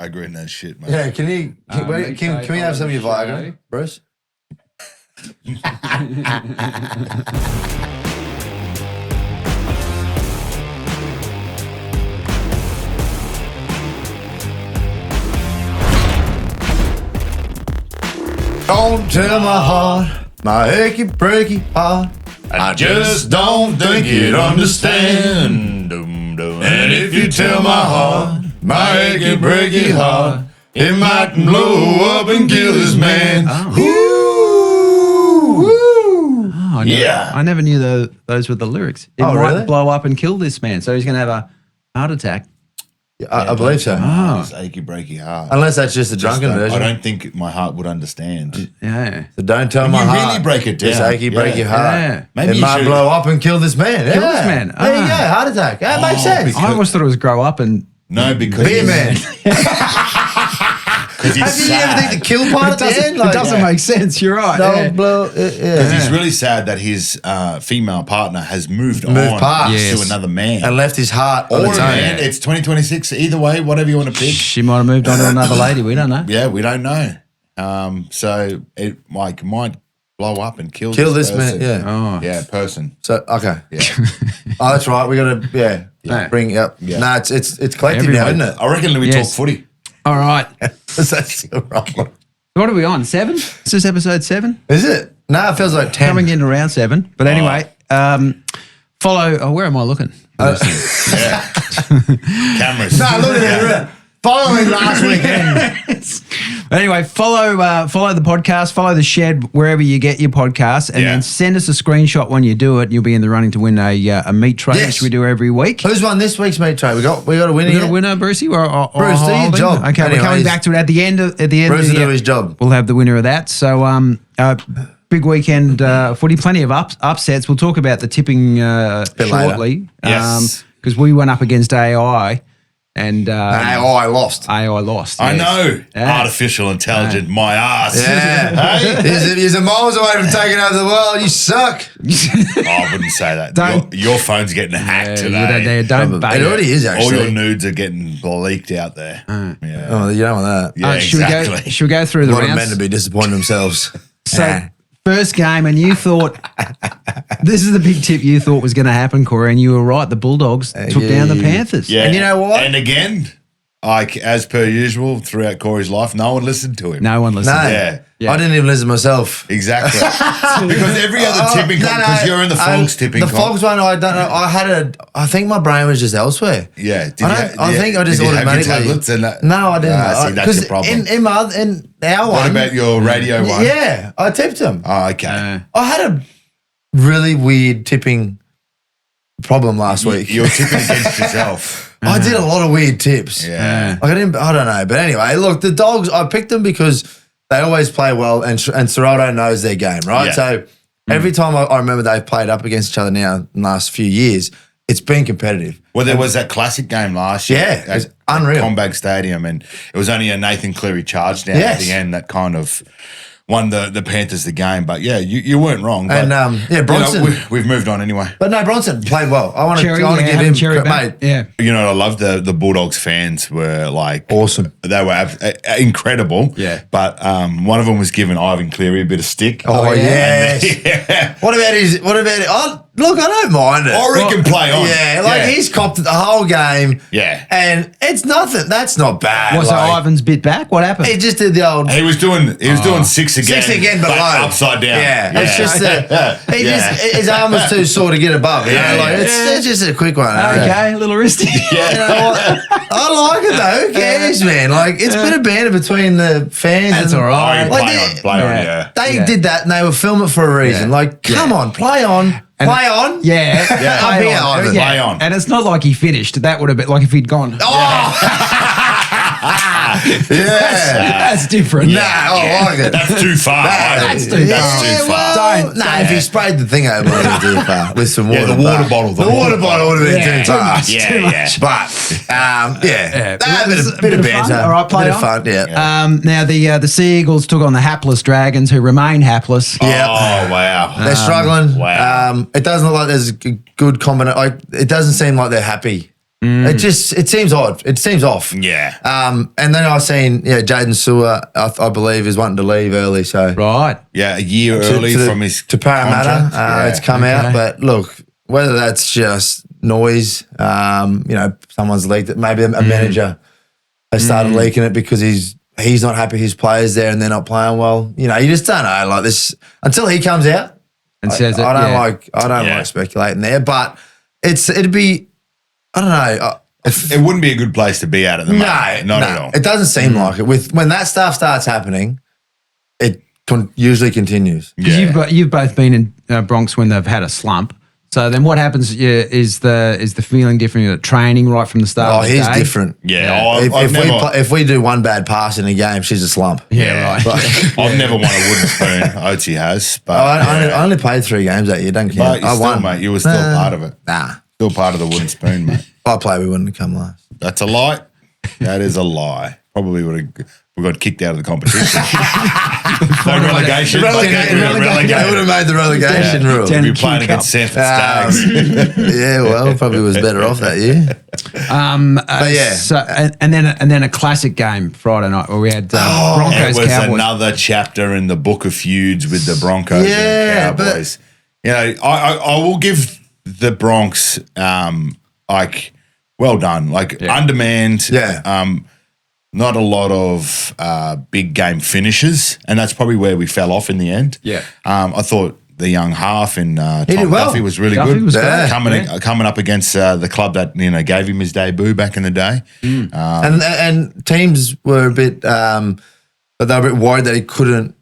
I agree on that shit, mate. Yeah, can we have some of your Viagra, Bruce? Don't tell my heart, my achy breaky heart, I just don't think you'd understand. And if you tell my heart, my achy breaky heart, it might blow up and kill this man. I never knew those were the lyrics. It might really? blow up and kill this man. So he's going to have a heart attack. I believe so. It's achy breaky heart. Unless that's just a drunken version. I don't think my heart would understand. Yeah. So don't tell my you heart. really break it down. This achy breaky heart. Yeah. Maybe it you might should- blow up and kill this man. Kill this man. There you go. Heart attack. That makes sense. I almost thought it was grow up and... No, because Be a man. Because he's Have you sad. ever think the kill part at the end? it doesn't make sense. You're right. Don't blow. Yeah. Because he's really sad that his female partner has moved on past. to another man. And left his heart on Or its a own. man. It's 2026. Either way, whatever you want to pick. She might have moved on to another lady. We don't know. Yeah, we don't know. So it might blow up and kill Kill this person. man. Yeah. Oh. Yeah, person. So okay. Yeah. Oh, that's right. We got to bring up. Yeah. No, it's collective now, isn't it? I reckon we Yes. talk footy. All right. That's still wrong. What are we on? 7? Is this episode 7? Is it? No, it feels like 10. Coming in around 7. But anyway, follow... Oh, where am I looking? Yeah. Cameras. No, look at it. Following last weekend. Anyway, follow the podcast, follow the shed wherever you get your podcasts, and then send us a screenshot when you do it. You'll be in the running to win a meat tray, which we do every week. Who's won this week's meat tray? We got a winner. We got a winner, Brucey. Bruce, do your job. Okay, we're coming back to it at the end. Bruce will do his job. We'll have the winner of that. So, big weekend footy, plenty of upsets. We'll talk about the tipping shortly. Yes. Because we went up against AI. And I lost. AI lost. I yes. know. Yeah. Artificial intelligent, my ass. Yeah. Hey? You're miles away from taking over the world. You suck. Oh, I wouldn't say that. Don't- Your phone's getting hacked today. Don't It bait already is, All actually. your nudes are getting leaked out there. Yeah. Oh, you don't want that. Yeah, exactly. Should we go through A the lot of rounds? men to be disappointing themselves. So, first game, and you thought this is the big tip you thought was going to happen, Corey, and you were right. The Bulldogs took down the Panthers. Yeah. And you know what? And again, like as per usual throughout Corey's life, no one listened to him. No one listened. No. Yeah. I didn't even listen myself. Exactly. Because every other tipping because you're in the Fogs tipping The Fogs one, I don't know. I think my brain was just elsewhere. Yeah. I think I just did you have your automatically. tablets and that? No, I didn't. See, that's your problem. In our one. What about your radio one? Yeah, I tipped him. Oh, okay. I had a really weird tipping problem last week. You're tipping against yourself. I did a lot of weird tips. Yeah. Like I don't know. But anyway, look, the Dogs, I picked them because they always play well and Serrato knows their game, right? Yeah. So every time I remember they've played up against each other now in the last few years, it's been competitive. Well, there was that classic game last year. Yeah, it was at unreal. Combag Stadium, and it was only a Nathan Cleary charge down at the end that kind of won the Panthers the game. But yeah, you weren't wrong. But, And Bronson. we've moved on anyway. But no, Bronson played well. I want to Cherry, give him Cherry mate. Yeah. You know, I love the Bulldogs fans were like Awesome. They were incredible. Yeah. But one of them was giving Ivan Cleary a bit of stick. Oh, yes. Yeah. What about oh, look, I don't mind it. I reckon play on. Yeah, he's copped it the whole game. Yeah. And it's nothing. That's not bad. Was Ivan's bit back? What happened? He just did the old He was doing 6 again. 6 again below. Upside down. Yeah. It's just his arm was too sore to get above. You know, like it's just a quick one. Okay, a little wristy. You know what? I like it though. Who cares, man? Like it's a bit of banter between the fans. That's all right. Oh, play on, yeah. They did that and they were filming it for a reason. Yeah. Like, come on, play on. Play on. Yeah. Up here, Ivan. Play on. And it's not like he finished. That would have been like if he'd gone. That's different. Nah, I like it. That's too far. That's too far. If he sprayed the thing over, it was too far with some water. Yeah, the water bottle. The water bottle would have been too far. Yeah. But Yeah. a bit of banter. All right, play bit on. of fun. Yeah. Now the Sea Eagles took on the hapless Dragons, who remain hapless. Yeah. Oh, wow. They're struggling. Wow. It doesn't look like there's a good combination. It doesn't seem like they're happy It seems odd. It seems off. Yeah. And then I seen Jaden Sewer, I believe, is wanting to leave early. So Right. Yeah, a year early from his to Parramatta. contract. It's come out, but look, whether that's just noise, someone's leaked it. Maybe a manager has started leaking it because he's not happy his players there and they're not playing well. You just don't know. Like this until he comes out And says it. I don't yeah. like speculating there, but it'd be. I don't know. It wouldn't be a good place to be at the moment. Not at all. It doesn't seem like it. When that stuff starts happening, it usually continues. Because you've both been in Bronx when they've had a slump. So then what happens is the feeling different at training right from the start of the he's day? different. Yeah. If we do one bad pass in a game, she's a slump. Yeah, right. I've never won a wooden spoon. Oates has. But I only played 3 games that year. Don't count. But I won, mate. You were still part of it. Nah. Still part of the wooden spoon, mate. If I played, we wouldn't have come last. That's a lie. That is a lie. Probably we got kicked out of the competition. No relegation. They would have made the relegation rule. We'd be playing against Sanford Stags. Yeah, well, probably was better off that year. But yeah. So and then a classic game Friday night where we had Broncos It was Cowboys. another chapter in the book of feuds with the Broncos and Cowboys. I will give the Bronx well done. Undermanned. Yeah. Not a lot of big game finishes, and that's probably where we fell off in the end. Yeah. I thought the young half in Tom did well. Duffy was really Duffy good. was great. Coming up against the club that gave him his debut back in the day. And teams were a bit, but they were a bit worried that he couldn't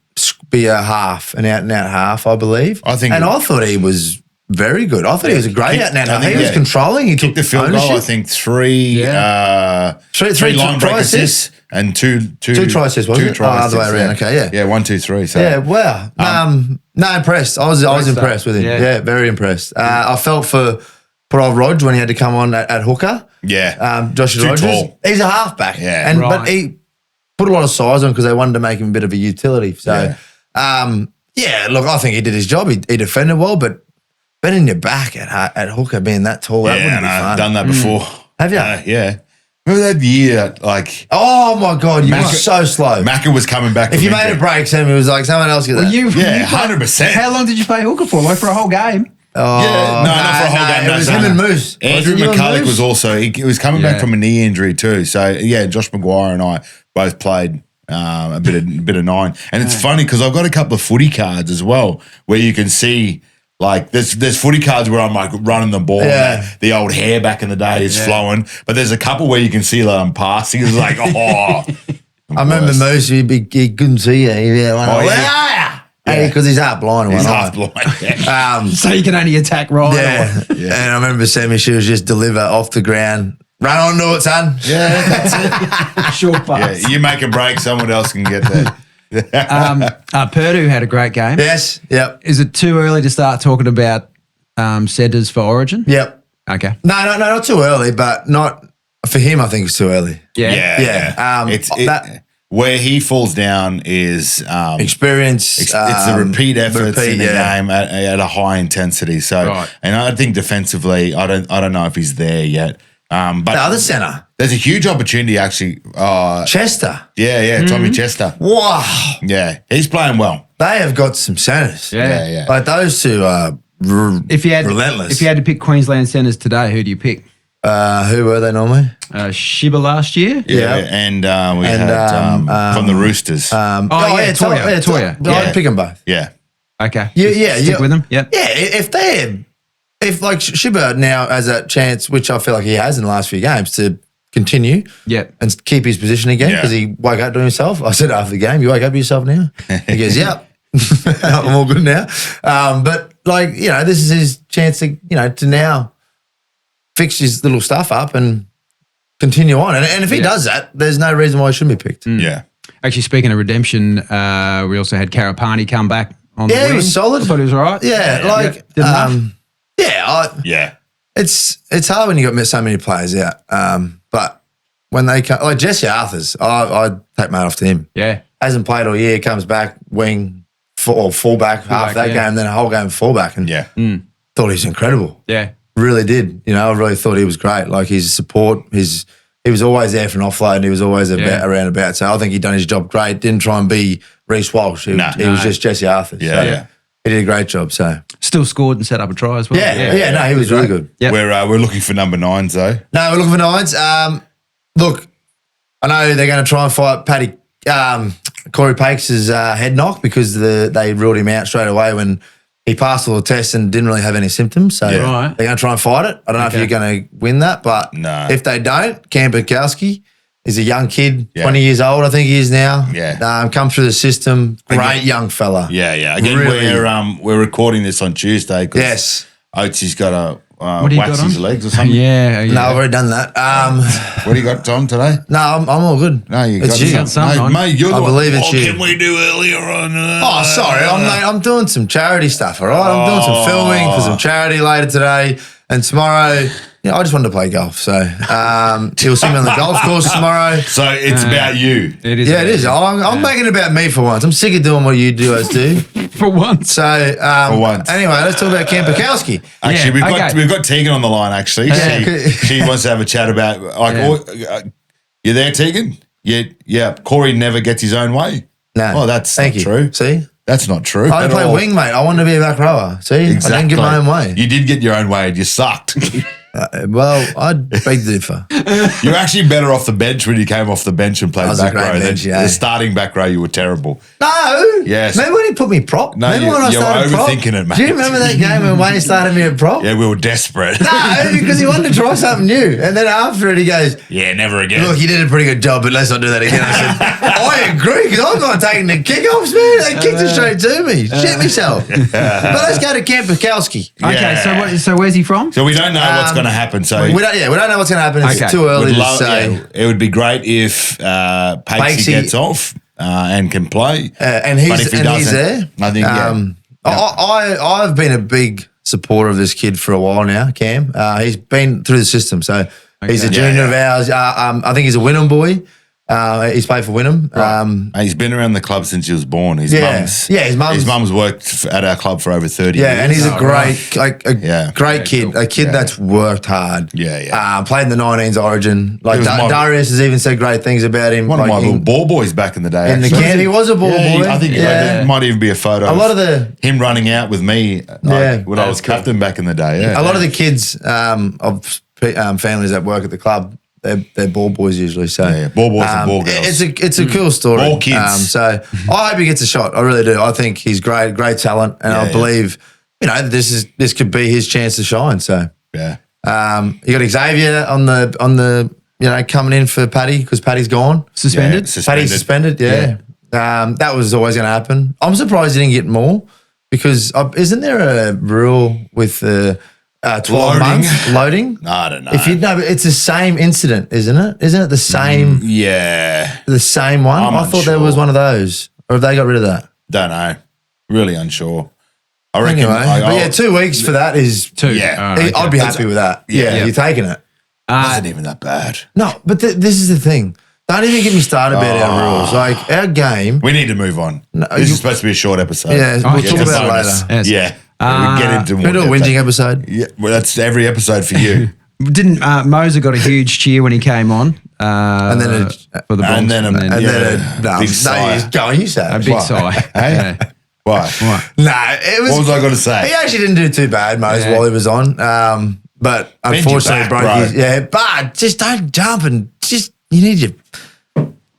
be an out and out half. I believe. I thought he was very good. I thought he was a great out and out. He was controlling. He took the field goal. I think three line break assists and two try assists. Was it? Try other way around. Okay, yeah. 1, 2, 3. So yeah, wow. Impressed. I was impressed with him. Yeah, very impressed. I felt for poor old Rog when he had to come on at hooker. Yeah, Josh Rogers. Tall. He's a halfback. Yeah, but he put a lot of size on because they wanted to make him a bit of a utility. So, look, I think he did his job. He defended well, but bending your back at hooker being that tall, that wouldn't be fun. I've done that before. Have you? Yeah. Remember that year, oh my God, you were so slow. Macca was coming back. If you made a break, Sam, it was like someone else get that. 100%. How long did you play hooker for? For a whole game? Oh, yeah, not for a whole game. It was him and Moose. Andrew McCulloch was also, he was coming back from a knee injury too. So, Josh Maguire and I both played a bit of 9. And it's funny because I've got a couple of footy cards as well where you can see, there's footy cards where I'm running the ball. And the old hair back in the day is flowing. But there's a couple where you can see that I'm passing. It's like, I remember Moose, he couldn't see you. Because he's half blind. He's half blind. So you can only attack right. Yeah. And I remember Sammy, she was just deliver off the ground. Run on to it, son. Yeah, that's it. Short pass. Yeah, you make a break, someone else can get there. Purdue had a great game. Yes. Yep. Is it too early to start talking about centres for Origin? Yep. Okay. No, not too early, but not for him. I think it's too early. Yeah. Where he falls down is experience. It's the repeat efforts in the game at a high intensity. So, and I think defensively, I don't know if he's there yet. But the other centre, there's a huge opportunity actually. Chester. Yeah, Tommy Chester. Wow. Yeah, he's playing well. They have got some centres. Yeah. Like those two are relentless. If you had to pick Queensland centres today, who do you pick? Who were they normally? Shiba last year. Yeah. And we had from the Roosters. Toya. I'd pick them both. Yeah. Okay. Stick with them. Yep. Yeah. If Shiba now has a chance, which I feel like he has in the last few games, to continue and keep his position again because he woke up to himself. I said after the game, you woke up to yourself now? He goes, yep. I'm all good now. But this is his chance to now fix his little stuff up and continue on. And if he does that, there's no reason why he shouldn't be picked. Yeah. Actually, speaking of redemption, we also had Karapani come back on the wing. He was solid. I thought he was all right. It's hard when you got so many players out. But when they come, like Jesse Arthurs, I'd take my hat off to him. Yeah. Hasn't played all year, comes back, wing, or fullback, half that game, then a whole game fullback. And thought he's incredible. Yeah. Really did. You know, I really thought he was great. Like his support, he was always there for an offload and he was always around about. So I think he'd done his job great. Didn't try and be Reece Walsh. He was just Jesse Arthur. Yeah. He did a great job. So Still scored and set up a try as well. Yeah. No, he was really good. Yep. We're looking for number 9s though. No, we're looking for 9s. Look, I know they're going to try and fight Corey Pakes' head knock because they ruled him out straight away when he passed all the tests and didn't really have any symptoms. So they're going to try and fight it. I don't know if you're going to win that, but if they don't, Cam Bukowski is a young kid, 20 years old, I think he is now. Yeah. Come through the system. Great young fella. Yeah. Again, we're recording this on Tuesday because Oates has got to wax his legs or something. Yeah. No, I've already done that. What do you got, Tom, today? No, I'm all good. No, you got something. No, mate, you're I believe it's you. Can we do earlier on? Sorry, I'm doing some charity stuff, all right? I'm doing some filming for some charity later today and tomorrow. Yeah, I just wanted to play golf, so he'll see me on the golf course tomorrow. So it's about you. It is. Yeah, it is. I'm making it about me for once. I'm sick of doing what you guys do. For once. So anyway, let's talk about Cam Bukowski. Actually, we've got Tegan on the line. Actually, she wants to have a chat about you there, Tegan? Yeah. Corey never gets his own way. No, oh, that's not true. See. That's not true. I play wing, mate. I wanted to be a back rower. See, exactly. I didn't get my own way. You did get your own way and you sucked. Well, I'd beg to differ. You're actually better off the bench when you came off the bench and played back row. The starting back row, you were terrible. No. Yes. Remember when he put me prop? No, remember when I started prop? Overthinking it, mate. Do you remember that game when Wayne started me at prop? Yeah, we were desperate. No, because he wanted to try something new. And then after it, he goes, yeah, never again. Look, you did a pretty good job, but let's not do that again. I said, I agree, because I'm not taking the kickoffs, man. They kicked it straight to me. Shit myself. But let's go to Cam Bukowski. Okay, so where's he from? So we don't know what's going to happen. So we don't know what's going to happen. It's too early to say. Yeah, it would be great if Pakesy gets off and can play. And he's there. I think, I've been a big supporter of this kid for a while now, Cam. He's been through the system. So he's a junior of ours. I think he's a Wynnum boy. He's played for Wynnum. Right. He's been around the club since he was born. His mum's worked at our club for over 30 years. Yeah, and he's a great kid. A kid that's worked hard. Played in the 19s Origin. Like Darius has even said great things about him. One of my little ball boys back in the day. In the camp, he was a ball boy. I think there might even be a photo. A lot of him running out with me when I was captain back in the day. Yeah. A lot of the kids of families that work at the club, they're ball boys usually. So ball boys and ball girls. It's a cool story. Ball kids. So I hope he gets a shot. I really do. I think he's great talent, and I believe this could be his chance to shine. So you got Xavier on the coming in for Paddy because Paddy's gone. Suspended. Paddy's suspended. Yeah. That was always going to happen. I'm surprised he didn't get more because isn't there a rule with 12 months loading? No, I don't know. But it's the same incident, isn't it? Isn't it the same? The same one. I thought there was one of those, or have they got rid of that? Don't know. Really unsure. I reckon. Anyway, 2 weeks for that is 2. Yeah, I'd be happy with that. Yeah, you're taking it. Wasn't even that bad. No, but this is the thing. Don't even get me started about our rules. Like our game. We need to move on. This is supposed to be a short episode. Yeah, we'll talk about it later. Yes. Yeah. We get into more. We do a whinging episode. Yeah, well, that's every episode for you. Didn't Moser got a huge cheer when he came on? And then for the Bronx, big sigh. Go on, you say a big sigh. Hey? Why? Nah, it was. What was I going to say? He actually didn't do too bad, Mose, while he was on. But unfortunately, broke his. But just don't jump and you need your.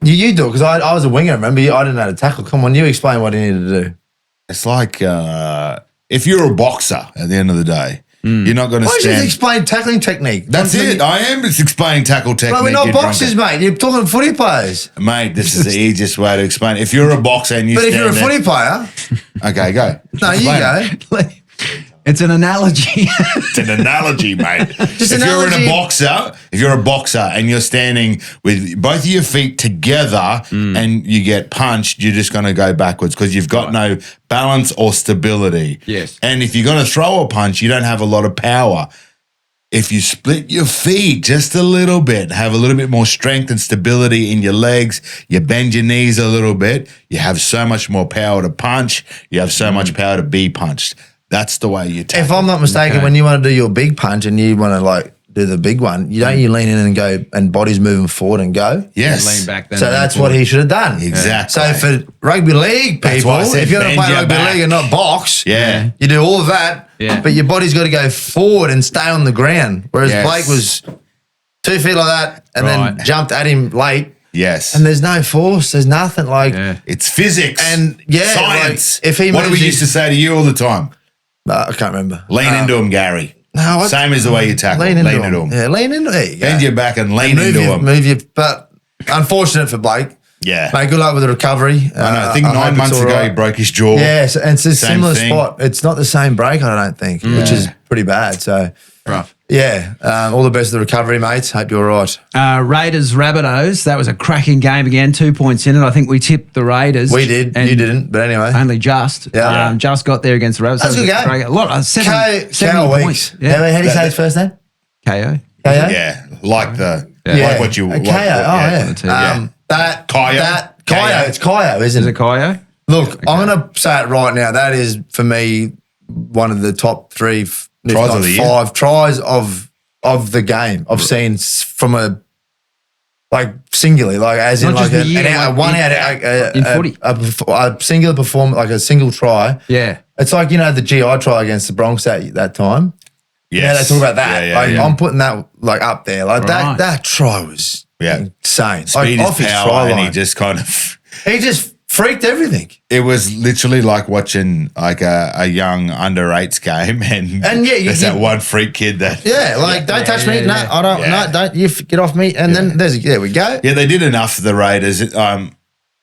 You do it because I was a winger. Remember, I didn't know how to tackle. Come on, you explain what he needed to do. It's like if you're a boxer at the end of the day, you're not going to stand. Why don't you explain tackling technique? That's it. I am just explaining tackle technique. But we're not boxers, mate. You're talking footy players. Mate, this is the easiest way to explain it. If you're a boxer and you But if you're a footy player. Okay, go. No, you go. It's an analogy. It's an analogy, mate. If you're a boxer and you're standing with both of your feet together and you get punched, you're just going to go backwards because you've got no balance or stability. Yes. And if you're going to throw a punch, you don't have a lot of power. If you split your feet just a little bit, have a little bit more strength and stability in your legs, you bend your knees a little bit, you have so much more power to punch, you have so much power to be punched. That's the way you tackle. If I'm not mistaken, when you want to do your big punch and you want to like do the big one, you lean in and go, and body's moving forward and go. Yes. Lean back then. So that's what he should have done. Exactly. So for rugby league That's people, why I said if you're going to bend play your rugby back. league and not box, Yeah. you do all of that, Yeah. but your body's got to go forward and stay on the ground. Whereas Yes. Blake was 2 feet like that and then Right. jumped at him late. Yes. And there's no force. There's nothing like. Yeah. It's physics And, yeah, science. like, if he what do we moves used to say to you all the time? I can't remember. Lean into him, Gary. No, Same as the way you tackle. Lean into him. him. Yeah, lean into it. Yeah. Bend your back and lean move into your, him. Move your, but unfortunate for Blake. Yeah. Mate, good luck with the recovery. I know. I think hope 9 it's months all ago right. he broke his jaw. Yeah, so, and it's a Same similar thing. spot. It's not the same break, I don't think, which is pretty bad. So, Rough. yeah, all the best of the recovery, mates. Hope you're all right. Raiders Rabbitohs. That was a cracking game again. 2 points in it. I think we tipped the Raiders. We did. and You didn't, but anyway. Only just. Yeah. Just got there against the Rabbitohs. That's a good game. Great, a lot. 70 Kyle points. Weeks. Yeah. How do you say his first name? KO. KO? Yeah. Like what you. KO. Like, Yeah. yeah. That. Kyo. That. Kyo. Kyo. It's Kyo, isn't Is it? it KO? Look, I'm going to say it right now. That is, for me, one of the top 3, if Tries not of the year. 5 tries of the game I've seen from a, like, singularly, like, as Not in, just like, the year, in footy. a singular performance, like a single try. Yeah. It's like, the GI try against the Bronx that time. Yes. Yeah, they talk about that. Yeah, like, yeah. I'm putting that, like, up there. Like, Right. that try was insane. Speed like, is off his power, try and he line. just kind of. He just freaked everything. It was literally like watching like a young under-8s game, and yeah, there's that one freak kid that. Yeah, like, don't touch me. No, I don't. Yeah. No, don't. You get off me. And then there we go. Yeah, they did enough for the Raiders.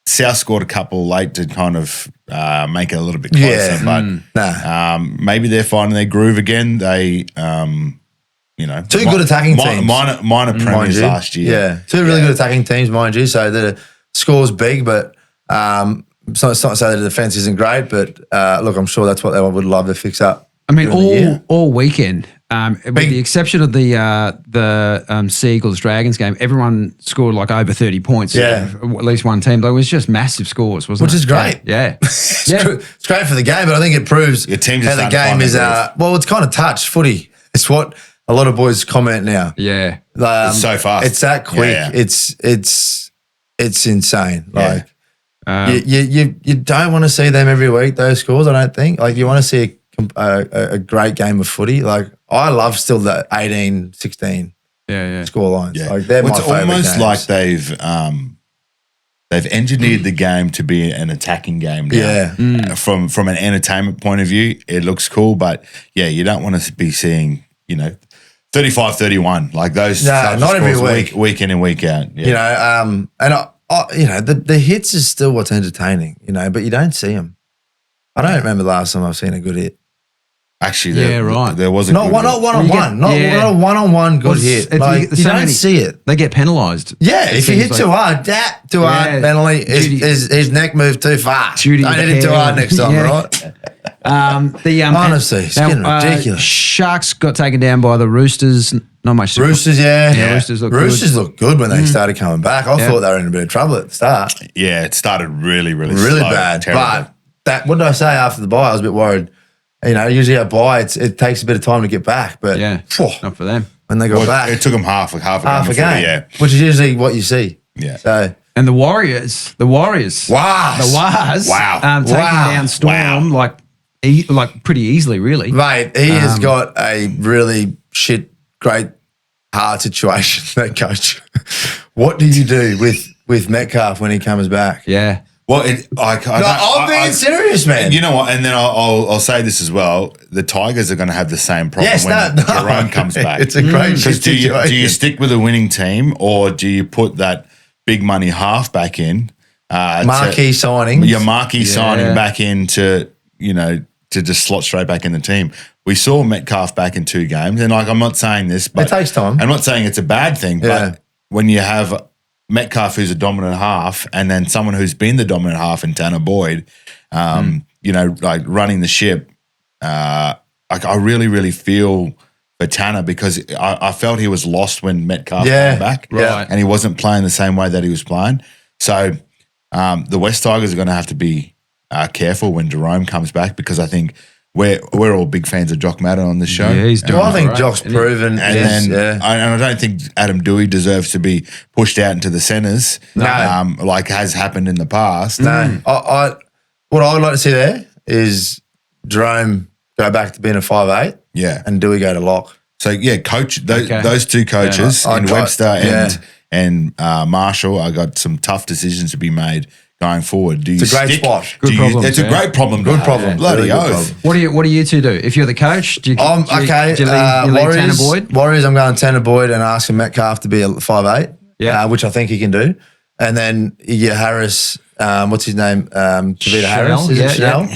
South scored a couple late to kind of make it a little bit closer, Yeah. but Nah. maybe they're finding their groove again. They, Two good attacking teams. minor mind premiers you. last year. Yeah, two really good attacking teams, mind you. So the score's big, but it's not to say that the defense isn't great. But look, I'm sure that's what they would love to fix up. I mean, during the year. all weekend, with the exception of the Sea-Eagles Dragons game, everyone scored like over 30 points. Yeah. At least one team. Like, it was just massive scores, wasn't it? Which is great. Yeah. It's great for the game, but I think it proves Your team's how just the starting to game find is. their groove. Well, it's kind of touch footy. It's what a lot of boys comment now. Yeah. It's so fast. It's that quick. Yeah. It's insane. Yeah. Like you don't want to see them every week. Those scores, I don't think. Like, you want to see a great game of footy. Like, I love still the 18, 16 Yeah. score lines. Yeah. Like, they're Well, my it's favorite almost games. like they've engineered the game to be an attacking game now. Yeah. From an entertainment point of view, it looks cool, but yeah, you don't want to be seeing 35-31 like those. No, types of not every scores week. in and week out. Yeah. And the hits is still what's entertaining. But you don't see them. I don't remember the last time I've seen a good hit. Actually, right. there was a Not good one on You one. get- Not yeah. a one-on-one good Well, hit. if Like, so you don't many- see it. They get penalised. Yeah, It if you seems hit like- too hard, too hard mentally, Judy- his neck moved too far. Judy Don't hit it too Hale. hard next time, Yeah. right? and- Honestly, it's getting ridiculous. Sharks got taken down by the Roosters. Not much. to- Roosters, yeah. Yeah, Roosters look Roosters looked good when they started coming back. I thought they were in a bit of trouble at the start. Yeah, it started really Really slow, bad. terrible. But what did I say after the bye? I was a bit worried. Usually at bye, it takes a bit of time to get back. But Yeah. phew, Not for them. when they got Well, back, it took them half a half a before, game, Yeah, which is usually what you see. yeah. So, And the Warriors. wow. The Wars. Wow. Taking Wow. down Storm like pretty easily, really. Mate, he has got a really great hard situation, that coach. What do you do with Metcalf when he comes back? Yeah. Well, I'm being serious, man. You know what? And then I'll say this as well: the Tigers are going to have the same problem when Jerome comes back. It's a great Because do you situation. stick with a winning team, or do you put that big money half back in? Marquee signings. Your marquee signing back in to just slot straight back in the team. We saw Metcalf back in 2 games, and I'm not saying this, but It takes time. I'm not saying it's a bad thing, Yeah. but when you have Metcalf, who's a dominant half, and then someone who's been the dominant half in Tanner Boyd, like running the ship, I really, really feel for Tanner because I felt he was lost when Metcalf came back, right. and he wasn't playing the same way that he was playing. So the West Tigers are going to have to be careful when Jerome comes back because I think we're all big fans of Jock Madden on the show. Yeah, he's doing Well, I think great. Jock's proven. And yes, I don't think Adam Dewey deserves to be pushed out into the centres, like has happened in the past. No, what I would like to see there is Jerome go back to being a 5'8", Yeah. and Dewey go to lock. So yeah, those two coaches Yeah. in Webster Yeah. and Marshall, I got some tough decisions to be made going forward. Do you It's a great stick? spot. Good problem, It's a yeah. great problem. Good problem. Bloody Really good oath. problem. What do you two do? If you're the coach, do you, Okay, do you leave Tanner Warriors, Boyd? Warriors, I'm going Tanner Boyd and asking Metcalf to be a 5'8", Yeah. which I think he can do. And then you get Harris, what's his name? Tavita Harris, is yeah, it Chanel?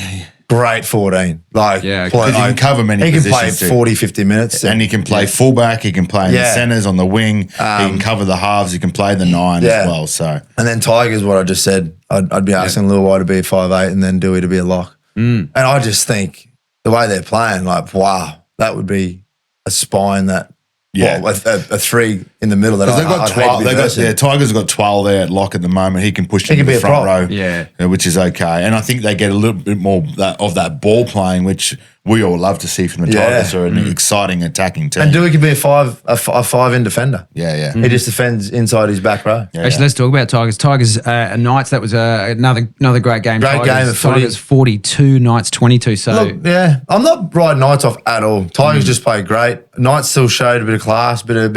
Great 14. Like, Yeah, play- because he can cover many He can play positions too. 40, 50 minutes. And he can play fullback. He can play in the Yeah. centres on the wing. He can cover the halves. He can play the 9 Yeah. as well. So And then Tigers, what I just said, I'd be asking Lil White to be a 5'8" and then Dewey to be a lock. And I just think the way they're playing, like, wow, that would be a spine that, Yeah. well, a 3 in the middle that because they've got I'd hate to 12. be They got versing. Tigers have got 12 there at lock at the moment. He can push He into can be the a front prop. row, Yeah. which is okay. And I think they get a little bit more of that ball playing, which we all love to see from the Yeah. Tigers. Are an exciting attacking team. And Dewey could be a 5 in defender. yeah. He just defends inside his back row. Yeah. Actually, let's talk about Tigers. Tigers Knights. That was another great game. Great Tigers, game of footy. Tigers 42, Knights 22. So Look, yeah, I'm not riding Knights off at all. Tigers just played great. Knights still showed a bit of class, bit of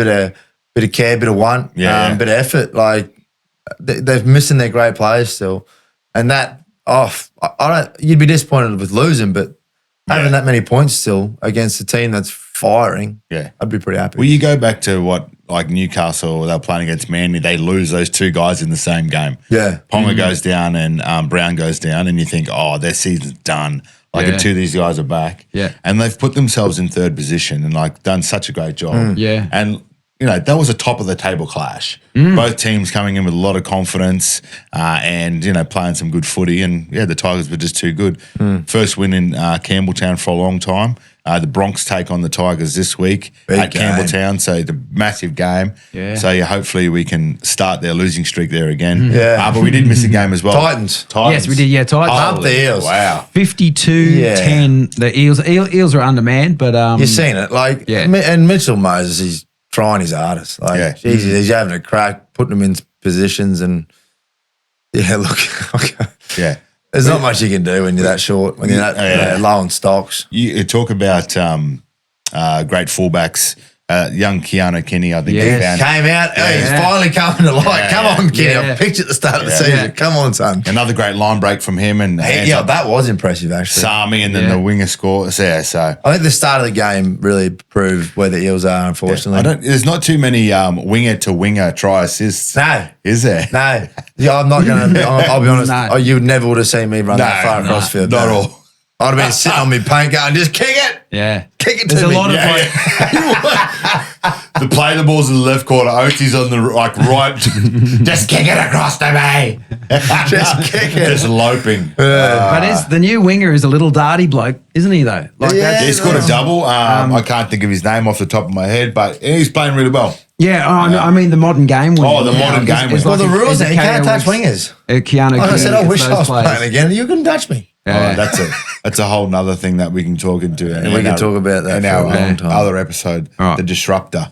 care, bit of want, Yeah. bit of effort. Like they're missing their great players still, and that I don't. You'd be disappointed with losing, but having that many points still against a team that's firing, Yeah. I'd be pretty happy. Well, you go back to what, like Newcastle, they were playing against Manly, they lose those two guys in the same game. Yeah. Ponga goes down and Brown goes down, and you think, oh, their season's done. Like, Yeah. until two of these guys are back. Yeah. And they've put themselves in third position and, like, done such a great job. Yeah. And, you know, that was a top of the table clash. Both teams coming in with a lot of confidence and, you know, playing some good footy. And, yeah, the Tigers were just too good. First win in Campbelltown for a long time. The Bronx take on the Tigers this week Big at game. Campbelltown. So the massive game. Yeah. So hopefully we can start their losing streak there again. Yeah. But we did miss a game as well. Titans. yes, we did. Yeah, Tigers. Up the Eels. Wow. 52-10. The Eels are undermanned, but You've seen it, like, Yeah. and Mitchell Moses, he's trying his hardest. Like, Yeah. Jesus, he's having a crack, putting them in positions, and yeah, look, Yeah. there's not much you can do when you're that short, when you're that low on stocks. You talk about great fullbacks. Young Keanu Kinney, I think Yes. he found Came out, hey, he's Yeah. finally coming to light. Yeah, Come yeah. on, Kenny. Yeah. I picked you at the start of the Yeah. season. Yeah. Come on, son. another great line break from him and Yeah, that was impressive, actually. Sami, and then Yeah. the winger score. Yeah, so I think the start of the game really proved where the Eels are, unfortunately. there's not too many winger to winger try assists. No. Is there? No. Yeah, I'm not going to, I'll be honest. No. Oh, you never would have seen me run that far across field. Not No. all. I'd have been sitting on my paint going, just kick it. yeah. Kick it There's to a me. lot of Yeah, the play the balls in the left corner. Oates on the right. Just kick it across to me. Just kick it. Just loping. But it's the new winger is a little darty bloke, isn't he? Though, like Yeah. He scored a double. I can't think of his name off the top of my head, but he's playing really well. yeah. I mean the modern game. Winger. Oh, the modern game winger. Well, the rules are you can't touch wingers. Keanu. Like I said, I Kinney, wish I those was players. playing again. You couldn't touch me. Yeah. That's a whole nother thing that we can talk into. we can talk about that in for our a long time. other episode, Right. the disruptor.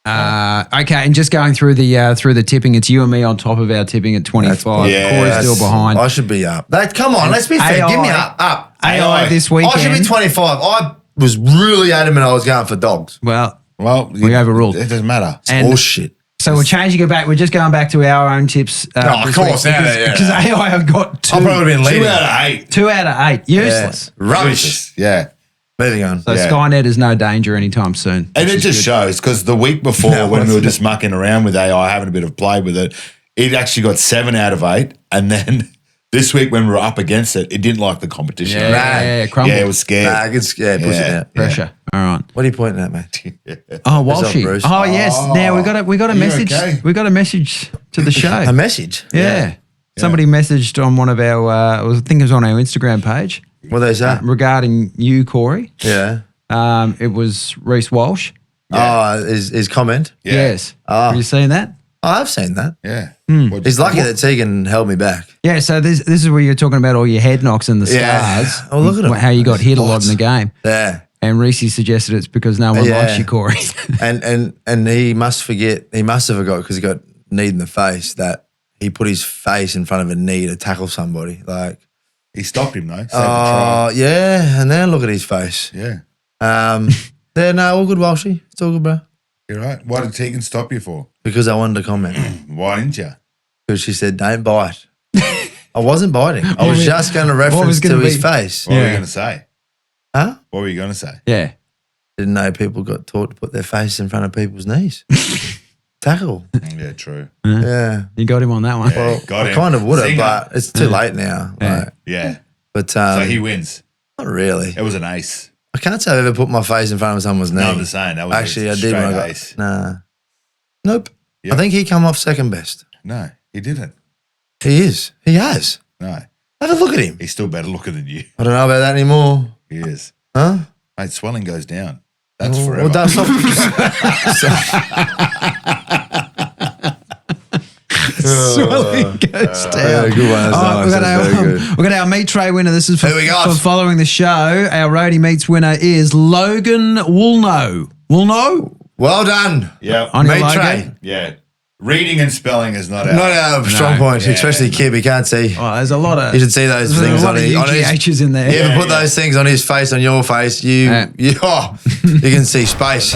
Okay, and just going through the tipping, it's you and me on top of our tipping at 25. Yeah, Corey's still behind. I should be up. Come on, let's be fair. Give me up. AI this weekend. I should be 25. I was really adamant I was going for dogs. Well, Well, we overruled. It doesn't matter. And- Bullshit. so we're changing it back. We're just going back to our own tips. of this course, week yeah. because AI have got two. I've probably been leading. 2 out of 8. 2 out of 8. Useless. Rubbish. Yeah. Moving on. So Yeah. Skynet is no danger anytime soon. And it just shows because the week before No, when we what's were just mucking around with AI, having a bit of play with it, it actually got 7 out of 8. And then this week when we were up against it, it didn't like the competition. Yeah, crumbled. Yeah, it was scared. Nah, push it out. Pressure. All right. What are you pointing at, mate? Oh, Walshy. Bruce? Oh, yes. Now we got a you message. okay? We got a message to the show. A message? Yeah. Somebody messaged on one of our, I think it was on our Instagram page What they say? regarding you, Corey. Yeah. It was Reece Walsh. Oh, his comment? Yeah. Yes. Oh. Have you seen that? Oh, I've seen that. Yeah. Hmm. What- He's lucky that Tegan held me back. Yeah, so this is where you're talking about all your head knocks and the Yeah. scars. Oh, look at him. How you got hit a lot in the game. Yeah. And Reece suggested it's because no one likes you, Corey. and he must forget, he must have forgot because he got kneed in the face that he put his face in front of a knee to tackle somebody. Like, He stopped him though. Saved the oh, try. yeah. And now look at his face. Yeah. Yeah, no, all good, Walshy. It's all good, bro. You're right. What did Tegan stop you for? Because I wanted to comment. Why didn't you? Because she said, don't bite. I wasn't biting. I was just going to reference to his face. What were you going to say? Huh? What were you going to say? Yeah. Didn't know people got taught to put their face in front of people's knees. Tackle. Yeah, true. Yeah. You got him on that one. Well, got I him. kind of would have, Singer. but it's too late now. Yeah. Like, Yeah. but So he wins. not really. It was an ace. I can't say I've ever put my face in front of someone's knee. No, I'm just saying. That was Actually, a I did when I straight got. ace. Nah. Nope. Yep. I think he come off second best. No, he didn't. He is. He has. No. Have a look at him. He's still better looking than you. I don't know about that anymore. He is. Huh? Mate, swelling goes down. That's Well, forever. that's not. Swelling goes down. Good one. We've got our meat tray winner. This is for, Who we got? for following the show. Our roadie meats winner is Logan Woolno. Woolno? Well done. Yeah. On your Meat logo? tray. Yeah. Reading and spelling is not out. Not a strong point, Yeah. especially Kib. He can't see. Oh, there's a lot of. You should see those there's things a lot on of his. UGHs in there. You ever Yeah, put those things on his face, on your face, you can see space.